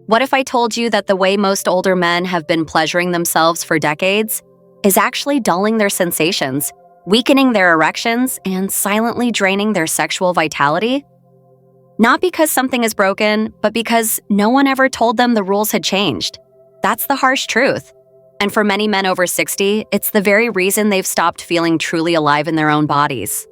What if I told you that the way most older men have been pleasuring themselves for decades is actually dulling their sensations, weakening their erections, and silently draining their sexual vitality? Not because something is broken, but because no one ever told them the rules had changed. That's the harsh truth. And for many men over 60, it's the very reason they've stopped feeling truly alive in their own bodies.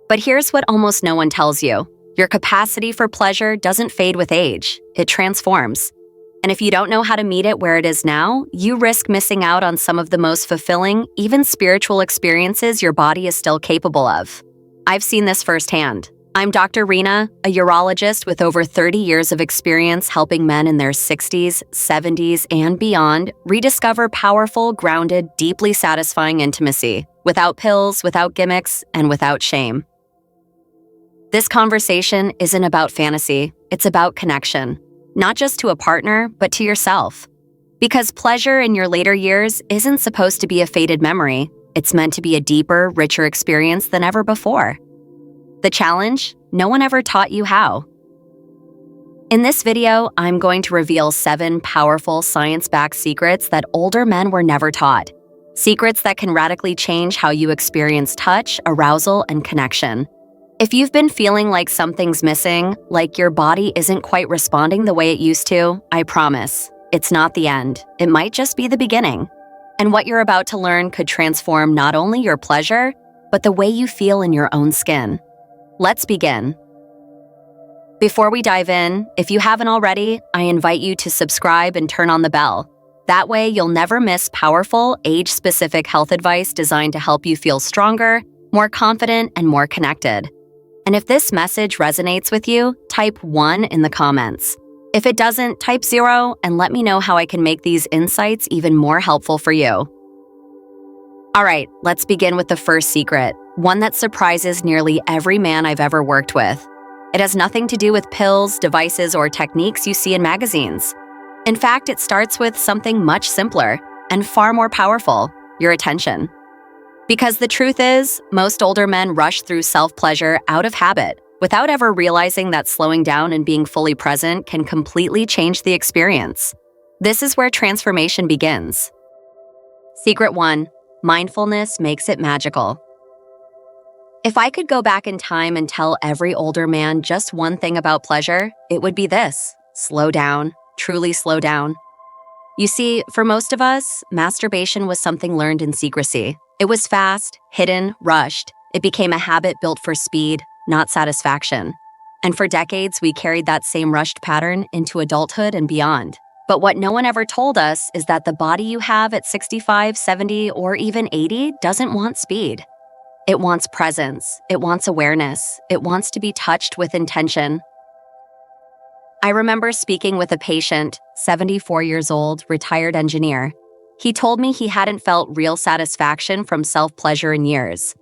But here's what almost no one tells you. Your capacity for pleasure doesn't fade with age, it transforms. And if you don't know how to meet it where it is now, you risk missing out on some of the most fulfilling, even spiritual experiences your body is still capable of. I've seen this firsthand. I'm Dr. Rena, a urologist with over 30 years of experience helping men in their 60s, 70s, and beyond rediscover powerful, grounded, deeply satisfying intimacy, without pills, without gimmicks, and without shame. This conversation isn't about fantasy, it's about connection, not just to a partner, but to yourself. Because pleasure in your later years isn't supposed to be a faded memory, it's meant to be a deeper, richer experience than ever before. The challenge? No one ever taught you how. In this video, I'm going to reveal 7 powerful science-backed secrets that older men were never taught. Secrets that can radically change how you experience touch, arousal, and connection. If you've been feeling like something's missing, like your body isn't quite responding the way it used to, I promise, it's not the end. It might just be the beginning. And what you're about to learn could transform not only your pleasure, but the way you feel in your own skin. Let's begin. Before we dive in, if you haven't already, I invite you to subscribe and turn on the bell. That way, you'll never miss powerful, age-specific health advice designed to help you feel stronger, more confident, and more connected. And if this message resonates with you, type 1 in the comments. If it doesn't, type 0 and let me know how I can make these insights even more helpful for you. All right, let's begin with the first secret, one that surprises nearly every man I've ever worked with. It has nothing to do with pills, devices, or techniques you see in magazines. In fact, it starts with something much simpler and far more powerful, your attention. Because the truth is, most older men rush through self-pleasure out of habit, without ever realizing that slowing down and being fully present can completely change the experience. This is where transformation begins. Secret 1. Mindfulness makes it magical. If I could go back in time and tell every older man just one thing about pleasure, it would be this: slow down, truly slow down. You see, for most of us, masturbation was something learned in secrecy. It was fast, hidden, rushed. It became a habit built for speed, not satisfaction. And for decades, we carried that same rushed pattern into adulthood and beyond. But what no one ever told us is that the body you have at 65, 70, or even 80 doesn't want speed. It wants presence. It wants awareness. It wants to be touched with intention. I remember speaking with a patient, 74 years old, retired engineer. He told me he hadn't felt real satisfaction from self-pleasure in years.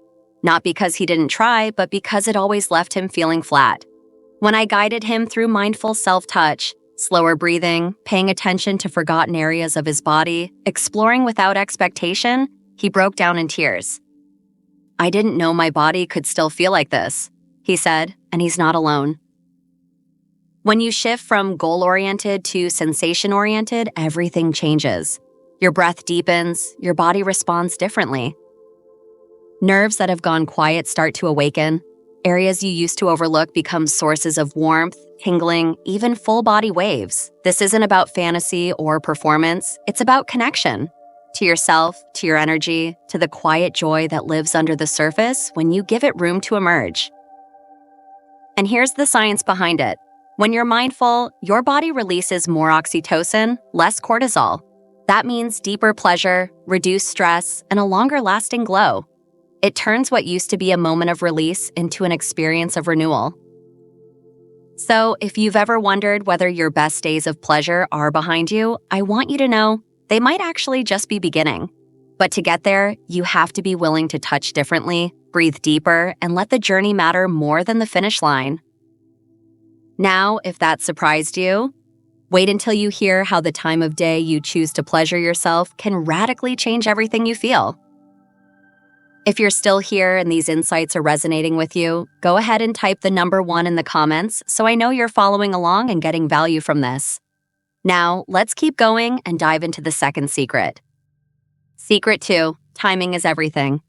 Not because he didn't try, but because it always left him feeling flat. When I guided him through mindful self-touch, slower breathing, paying attention to forgotten areas of his body, exploring without expectation, he broke down in tears. "I didn't know my body could still feel like this," he said, and he's not alone. When you shift from goal-oriented to sensation-oriented, everything changes. Your breath deepens, your body responds differently. Nerves that have gone quiet start to awaken. Areas you used to overlook become sources of warmth, tingling, even full-body waves. This isn't about fantasy or performance, it's about connection. To yourself, to your energy, to the quiet joy that lives under the surface when you give it room to emerge. And here's the science behind it. When you're mindful, your body releases more oxytocin, less cortisol. That means deeper pleasure, reduced stress, and a longer-lasting glow. It turns what used to be a moment of release into an experience of renewal. So, if you've ever wondered whether your best days of pleasure are behind you, I want you to know they might actually just be beginning. But to get there, you have to be willing to touch differently, breathe deeper, and let the journey matter more than the finish line. Now, if that surprised you, wait until you hear how the time of day you choose to pleasure yourself can radically change everything you feel. If you're still here and these insights are resonating with you, go ahead and type the number 1 in the comments so I know you're following along and getting value from this. Now, let's keep going and dive into the second secret. Secret 2, timing is everything.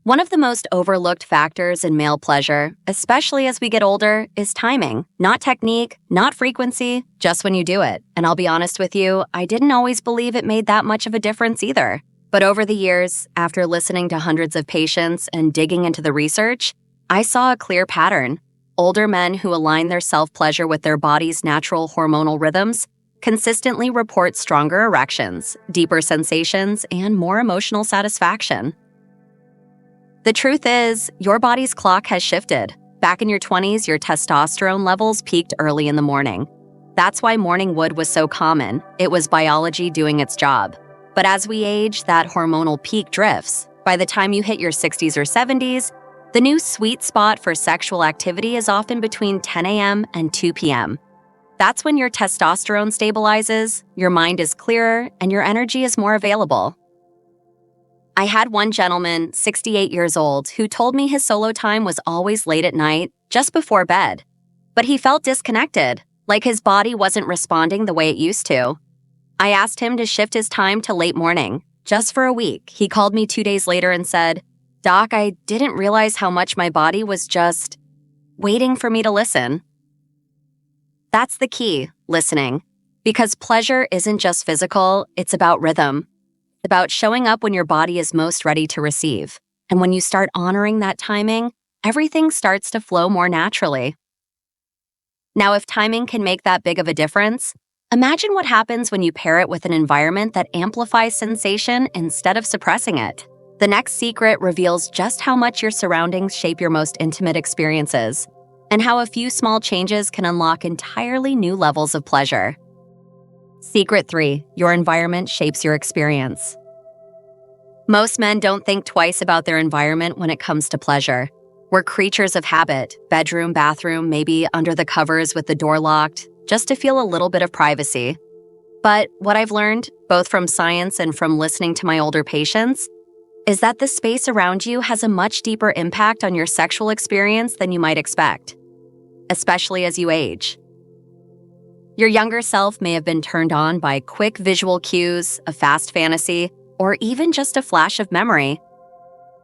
One of the most overlooked factors in male pleasure, especially as we get older, is timing. Not technique, not frequency, just when you do it. And I'll be honest with you, I didn't always believe it made that much of a difference either. But over the years, after listening to hundreds of patients and digging into the research, I saw a clear pattern. Older men who align their self-pleasure with their body's natural hormonal rhythms consistently report stronger erections, deeper sensations, and more emotional satisfaction. The truth is, your body's clock has shifted. Back in your 20s, your testosterone levels peaked early in the morning. That's why morning wood was so common. It was biology doing its job. But as we age, that hormonal peak drifts. By the time you hit your 60s or 70s, the new sweet spot for sexual activity is often between 10 a.m. and 2 p.m. That's when your testosterone stabilizes, your mind is clearer, and your energy is more available. I had one gentleman, 68 years old, who told me his solo time was always late at night, just before bed. But he felt disconnected, like his body wasn't responding the way it used to. I asked him to shift his time to late morning, just for a week. He called me 2 days later and said, "Doc, I didn't realize how much my body was just waiting for me to listen." That's the key, listening. Because pleasure isn't just physical, it's about rhythm. It's about showing up when your body is most ready to receive. And when you start honoring that timing, everything starts to flow more naturally. Now, if timing can make that big of a difference, imagine what happens when you pair it with an environment that amplifies sensation instead of suppressing it. The next secret reveals just how much your surroundings shape your most intimate experiences, and how a few small changes can unlock entirely new levels of pleasure. Secret 3, your environment shapes your experience. Most men don't think twice about their environment when it comes to pleasure. We're creatures of habit, bedroom, bathroom, maybe under the covers with the door locked, just to feel a little bit of privacy. But what I've learned, both from science and from listening to my older patients, is that the space around you has a much deeper impact on your sexual experience than you might expect, especially as you age. Your younger self may have been turned on by quick visual cues, a fast fantasy, or even just a flash of memory.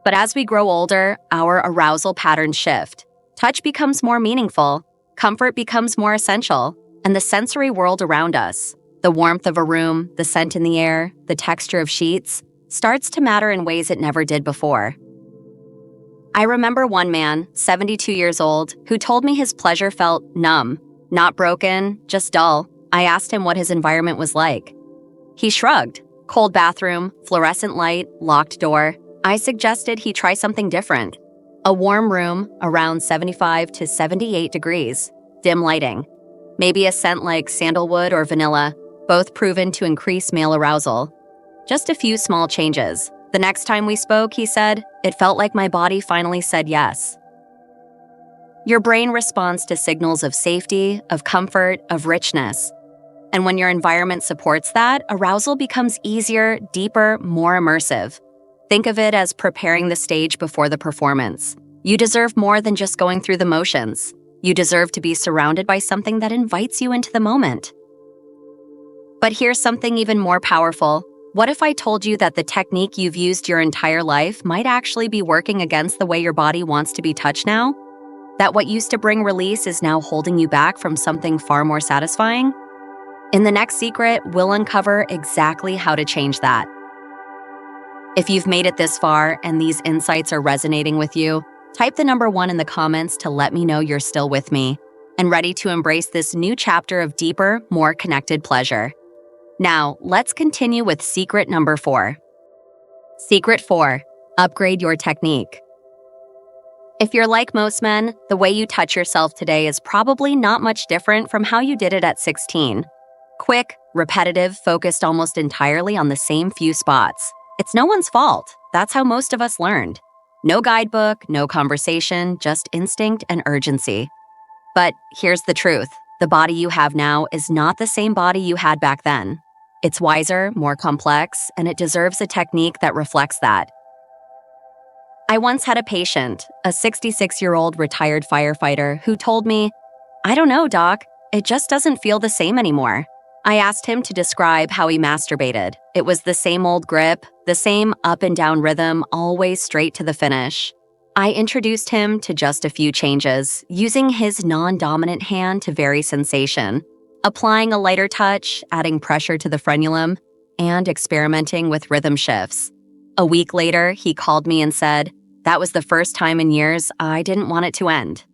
But as we grow older, our arousal patterns shift. Touch becomes more meaningful, comfort becomes more essential, and the sensory world around us, the warmth of a room, the scent in the air, the texture of sheets, starts to matter in ways it never did before. I remember one man, 72 years old, who told me his pleasure felt numb. Not broken, just dull. I asked him what his environment was like. He shrugged. Cold bathroom, fluorescent light, locked door. I suggested he try something different. A warm room, around 75 to 78 degrees. Dim lighting. Maybe a scent like sandalwood or vanilla, both proven to increase male arousal. Just a few small changes. The next time we spoke, he said, it felt like my body finally said yes. Your brain responds to signals of safety, of comfort, of richness. And when your environment supports that, arousal becomes easier, deeper, more immersive. Think of it as preparing the stage before the performance. You deserve more than just going through the motions. You deserve to be surrounded by something that invites you into the moment. But here's something even more powerful. What if I told you that the technique you've used your entire life might actually be working against the way your body wants to be touched now? That what used to bring release is now holding you back from something far more satisfying? In the next secret, we'll uncover exactly how to change that. If you've made it this far and these insights are resonating with you, type the number 1 in the comments to let me know you're still with me and ready to embrace this new chapter of deeper, more connected pleasure. Now, let's continue with secret number 4. Secret 4, upgrade your technique. If you're like most men, the way you touch yourself today is probably not much different from how you did it at 16. Quick, repetitive, focused almost entirely on the same few spots. It's no one's fault. That's how most of us learned. No guidebook, no conversation, just instinct and urgency. But here's the truth. The body you have now is not the same body you had back then. It's wiser, more complex, and it deserves a technique that reflects that. I once had a patient, a 66-year-old retired firefighter, who told me, "I don't know, doc, it just doesn't feel the same anymore." I asked him to describe how he masturbated. It was the same old grip, the same up and down rhythm, always straight to the finish. I introduced him to just a few changes, using his non-dominant hand to vary sensation, applying a lighter touch, adding pressure to the frenulum, and experimenting with rhythm shifts. A week later, he called me and said, "That was the first time in years I didn't want it to end."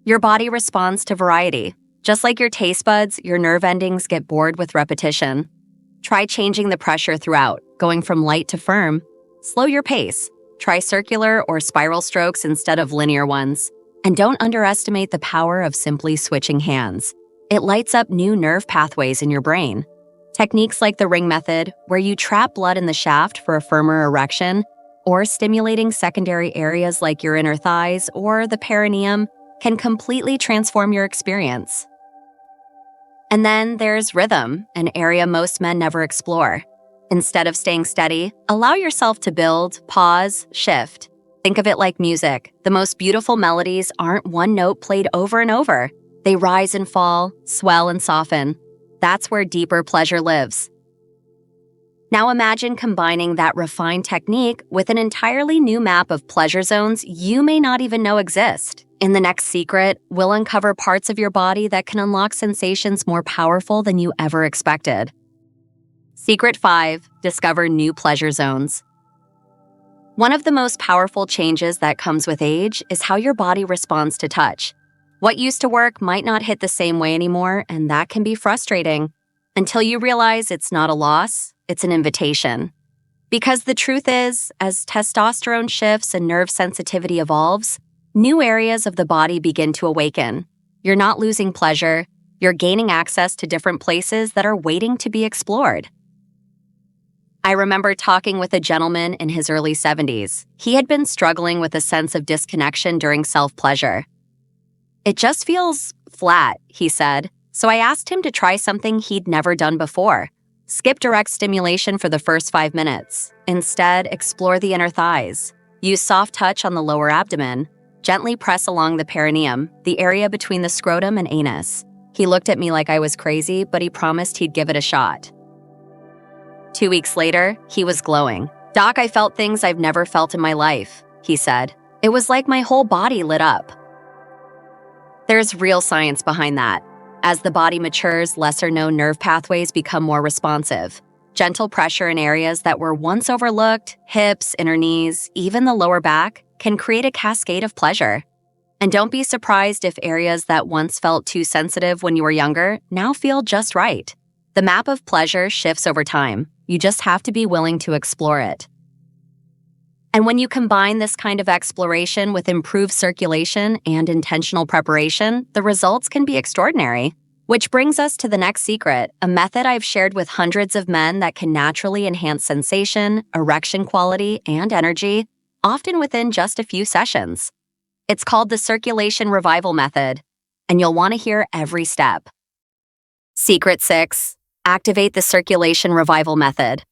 Your body responds to variety. Just like your taste buds, your nerve endings get bored with repetition. Try changing the pressure throughout, going from light to firm. Slow your pace. Try circular or spiral strokes instead of linear ones. And don't underestimate the power of simply switching hands. It lights up new nerve pathways in your brain. Techniques like the ring method, where you trap blood in the shaft for a firmer erection, or stimulating secondary areas like your inner thighs or the perineum, can completely transform your experience. And then there's rhythm, an area most men never explore. Instead of staying steady, allow yourself to build, pause, shift. Think of it like music. The most beautiful melodies aren't one note played over and over. They rise and fall, swell and soften. That's where deeper pleasure lives. Now imagine combining that refined technique with an entirely new map of pleasure zones you may not even know exist. In the next secret, we'll uncover parts of your body that can unlock sensations more powerful than you ever expected. Secret 5. Discover new pleasure zones. One of the most powerful changes that comes with age is how your body responds to touch. What used to work might not hit the same way anymore, and that can be frustrating. Until you realize it's not a loss, it's an invitation. Because the truth is, as testosterone shifts and nerve sensitivity evolves, new areas of the body begin to awaken. You're not losing pleasure, you're gaining access to different places that are waiting to be explored. I remember talking with a gentleman in his early 70s. He had been struggling with a sense of disconnection during self-pleasure. "It just feels flat," he said, so I asked him to try something he'd never done before. Skip direct stimulation for the first 5 minutes. Instead, explore the inner thighs. Use soft touch on the lower abdomen. Gently press along the perineum, the area between the scrotum and anus. He looked at me like I was crazy, but he promised he'd give it a shot. 2 weeks later, he was glowing. "Doc, I felt things I've never felt in my life," he said. "It was like my whole body lit up." There's real science behind that. As the body matures, lesser-known nerve pathways become more responsive. Gentle pressure in areas that were once overlooked, hips, inner knees, even the lower back, can create a cascade of pleasure. And don't be surprised if areas that once felt too sensitive when you were younger now feel just right. The map of pleasure shifts over time. You just have to be willing to explore it. And when you combine this kind of exploration with improved circulation and intentional preparation, the results can be extraordinary. Which brings us to the next secret, a method I've shared with hundreds of men that can naturally enhance sensation, erection quality, and energy, often within just a few sessions. It's called the circulation revival method, and you'll want to hear every step. Secret 6. Activate the circulation revival method.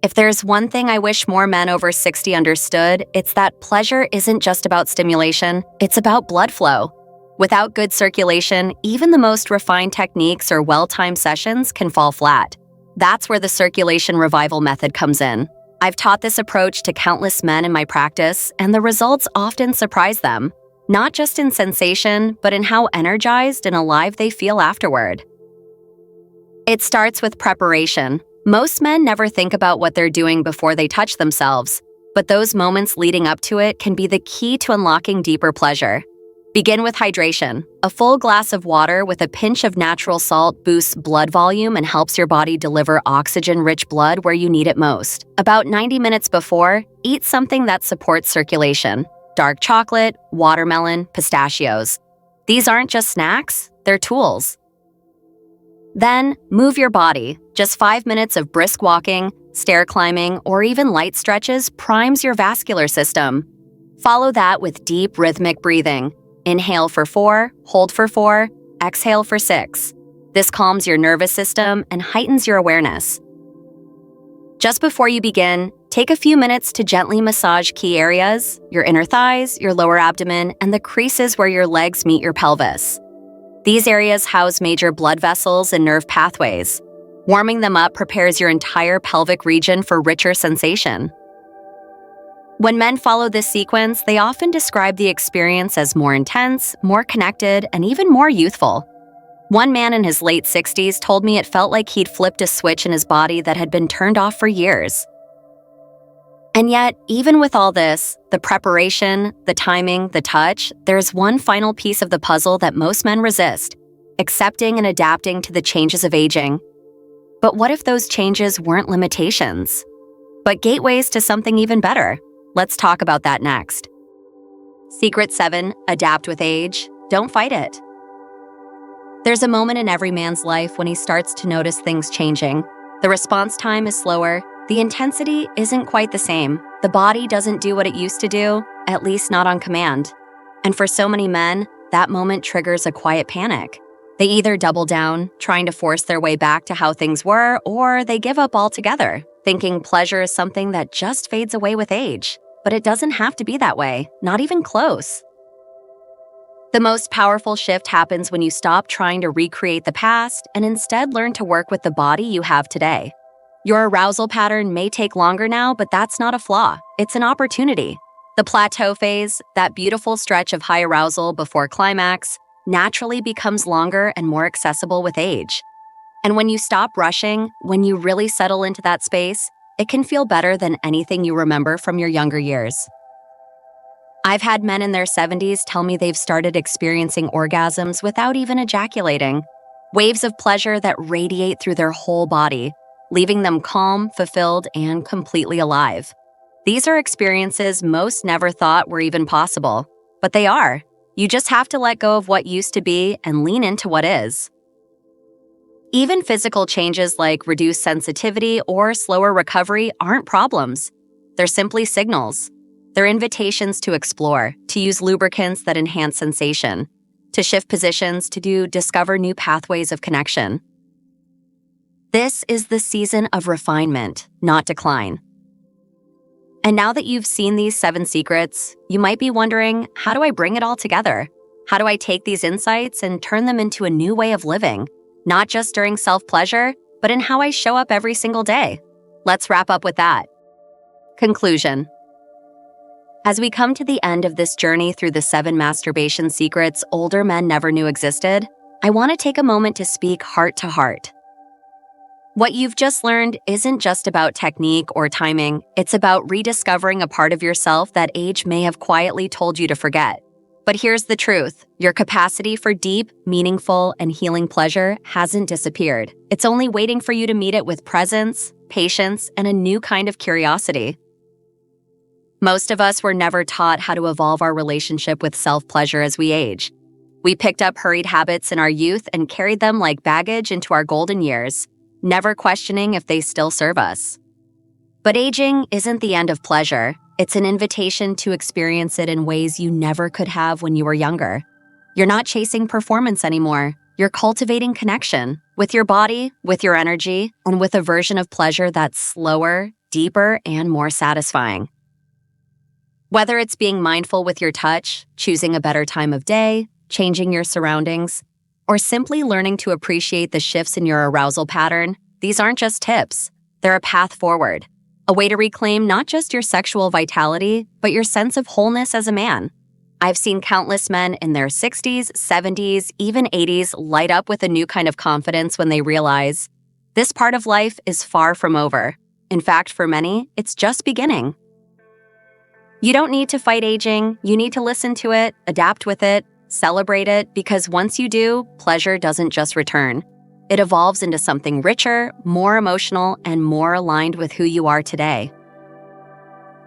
If there's one thing I wish more men over 60 understood, it's that pleasure isn't just about stimulation, it's about blood flow. Without good circulation, even the most refined techniques or well-timed sessions can fall flat. That's where the circulation revival method comes in. I've taught this approach to countless men in my practice, and the results often surprise them, not just in sensation, but in how energized and alive they feel afterward. It starts with preparation. Most men never think about what they're doing before they touch themselves, but those moments leading up to it can be the key to unlocking deeper pleasure. Begin with hydration. A full glass of water with a pinch of natural salt boosts blood volume and helps your body deliver oxygen-rich blood where you need it most. About 90 minutes before, eat something that supports circulation. Dark chocolate, watermelon, pistachios. These aren't just snacks, they're tools. Then, move your body. Just 5 minutes of brisk walking, stair climbing, or even light stretches primes your vascular system. Follow that with deep rhythmic breathing. Inhale for 4, hold for 4, exhale for 6. This calms your nervous system and heightens your awareness. Just before you begin, take a few minutes to gently massage key areas, your inner thighs, your lower abdomen, and the creases where your legs meet your pelvis. These areas house major blood vessels and nerve pathways. Warming them up prepares your entire pelvic region for richer sensation. When men follow this sequence, they often describe the experience as more intense, more connected, and even more youthful. One man in his late 60s told me it felt like he'd flipped a switch in his body that had been turned off for years. And yet, even with all this, the preparation, the timing, the touch, there's one final piece of the puzzle that most men resist: accepting and adapting to the changes of aging. But what if those changes weren't limitations, but gateways to something even better? Let's talk about that next. Secret 7, adapt with age. Don't fight it. There's a moment in every man's life when he starts to notice things changing. The response time is slower. The intensity isn't quite the same. The body doesn't do what it used to do, at least not on command. And for so many men, that moment triggers a quiet panic. They either double down, trying to force their way back to how things were, or they give up altogether, thinking pleasure is something that just fades away with age. But it doesn't have to be that way, not even close. The most powerful shift happens when you stop trying to recreate the past and instead learn to work with the body you have today. Your arousal pattern may take longer now, but that's not a flaw. It's an opportunity. The plateau phase, that beautiful stretch of high arousal before climax, naturally becomes longer and more accessible with age. And when you stop rushing, when you really settle into that space, it can feel better than anything you remember from your younger years. I've had men in their 70s tell me they've started experiencing orgasms without even ejaculating, waves of pleasure that radiate through their whole body, leaving them calm, fulfilled, and completely alive. These are experiences most never thought were even possible, but they are. You just have to let go of what used to be and lean into what is. Even physical changes like reduced sensitivity or slower recovery aren't problems. They're simply signals. They're invitations to explore, to use lubricants that enhance sensation, to shift positions, to discover new pathways of connection. This is the season of refinement, not decline. And now that you've seen these 7 secrets, you might be wondering, how do I bring it all together? How do I take these insights and turn them into a new way of living? Not just during self-pleasure, but in how I show up every single day. Let's wrap up with that. Conclusion. As we come to the end of this journey through the 7 masturbation secrets older men never knew existed, I want to take a moment to speak heart to heart. What you've just learned isn't just about technique or timing, it's about rediscovering a part of yourself that age may have quietly told you to forget. But here's the truth, your capacity for deep, meaningful, and healing pleasure hasn't disappeared. It's only waiting for you to meet it with presence, patience, and a new kind of curiosity. Most of us were never taught how to evolve our relationship with self-pleasure as we age. We picked up hurried habits in our youth and carried them like baggage into our golden years, never questioning if they still serve us. But aging isn't the end of pleasure. It's an invitation to experience it in ways you never could have when you were younger. You're not chasing performance anymore. You're cultivating connection with your body, with your energy, and with a version of pleasure that's slower, deeper, and more satisfying. Whether it's being mindful with your touch, choosing a better time of day, changing your surroundings, or simply learning to appreciate the shifts in your arousal pattern, these aren't just tips. They're a path forward, a way to reclaim not just your sexual vitality, but your sense of wholeness as a man. I've seen countless men in their 60s, 70s, even 80s light up with a new kind of confidence when they realize this part of life is far from over. In fact, for many, it's just beginning. You don't need to fight aging. You need to listen to it, adapt with it, celebrate it, because once you do, pleasure doesn't just return. It evolves into something richer, more emotional, and more aligned with who you are today.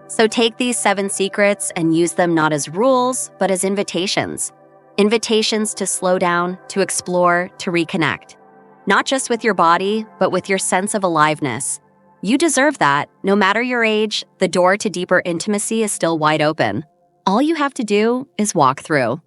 So take these 7 secrets and use them not as rules, but as invitations. Invitations to slow down, to explore, to reconnect. Not just with your body, but with your sense of aliveness. You deserve that. No matter your age, the door to deeper intimacy is still wide open. All you have to do is walk through.